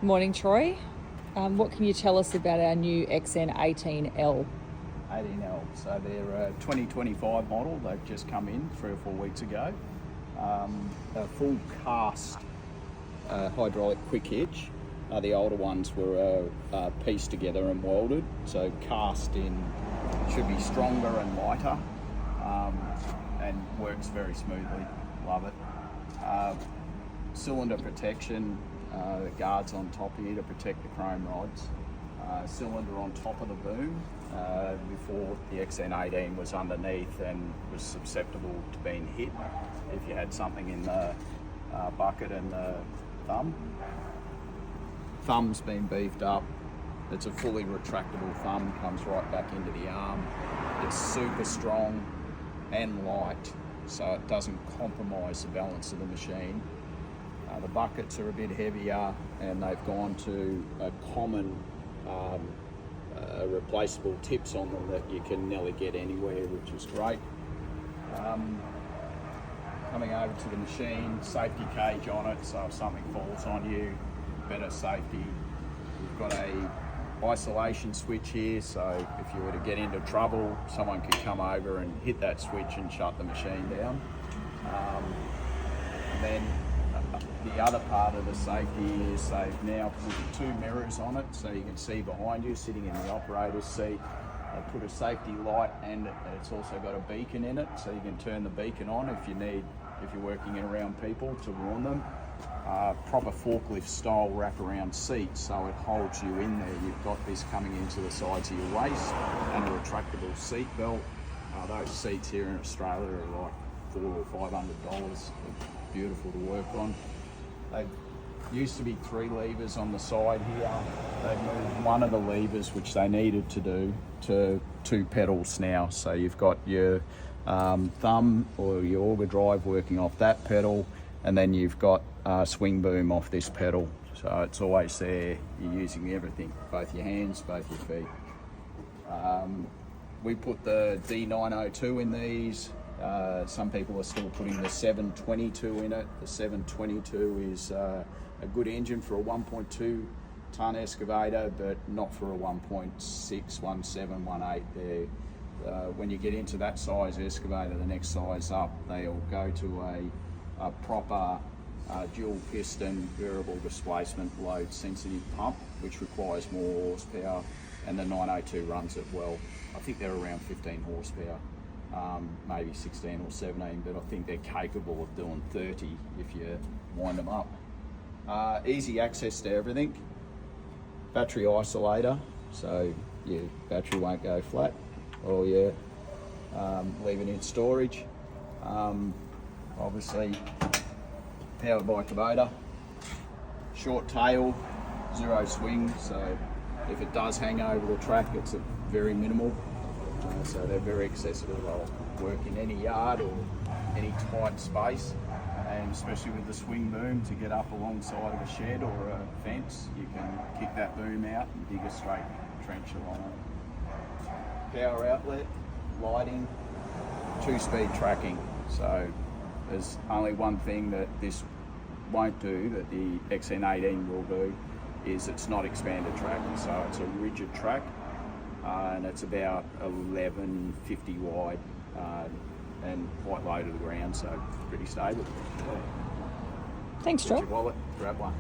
Morning, Troy. What can you tell us about our new XN18-L? 18L. So they're a 2025 model. They've just come in 3 or 4 weeks ago. A full cast hydraulic quick hitch. The older ones were pieced together and welded. So cast in should be stronger and lighter, and works very smoothly. Love it. Cylinder protection. The guards on top here to protect the chrome rods. Cylinder on top of the boom. Before the XN18 was underneath and was susceptible to being hit if you had something in the bucket and the thumb. Thumb's been beefed up. It's a fully retractable thumb, comes right back into the arm. It's super strong and light, so it doesn't compromise the balance of the machine. The buckets are a bit heavier, and they've gone to a common replaceable tips on them that you can nearly get anywhere, which is great. Coming over to the machine, safety cage on it, so if something falls on you, better safety. We've got a isolation switch here, so if you were to get into trouble, someone could come over and hit that switch and shut the machine down. And then the other part of the safety is they've now put 2 mirrors on it, so you can see behind you, sitting in the operator's seat. They put a safety light, and it's also got a beacon in it, so you can turn the beacon on if you're working around people to warn them. Proper forklift style wraparound seat, so it holds you in there. You've got this coming into the sides of your waist, and a retractable seat belt. Those seats here in Australia are like $400 or $500. Beautiful to work on. They used to be 3 levers on the side here. They've moved one of the levers, which they needed to do, to 2 pedals now. So you've got your thumb or your auger drive working off that pedal, and then you've got swing boom off this pedal. So it's always there. You're using everything, both your hands, both your feet. We put the D902 in these. Some people are still putting the 722 in it. The 722 is a good engine for a 1.2 ton excavator, but not for a 1.6, 1.7, 1.8 there. When you get into that size excavator, the next size up, they'll go to a proper dual piston variable displacement load sensitive pump, which requires more horsepower, and the 902 runs it well. I think they're around 15 horsepower. Maybe 16 or 17, but I think they're capable of doing 30 if you wind them up. Easy access to everything. Battery isolator, so your battery won't go flat, or you leave it in storage. Obviously, powered by Excavator. Short tail, 0 swing, so if it does hang over the track, it's very minimal. So they're very accessible. They'll work in any yard or any tight space, and especially with the swing boom, to get up alongside of a shed or a fence, you can kick that boom out and dig a straight trench along it. Power outlet, lighting, 2-speed tracking. So there's only one thing that this won't do that the XN18 will do, is it's not expanded track. So it's a rigid track. And it's about 1150 wide and quite low to the ground, so pretty stable. Thanks, Troy. Get your wallet, grab one.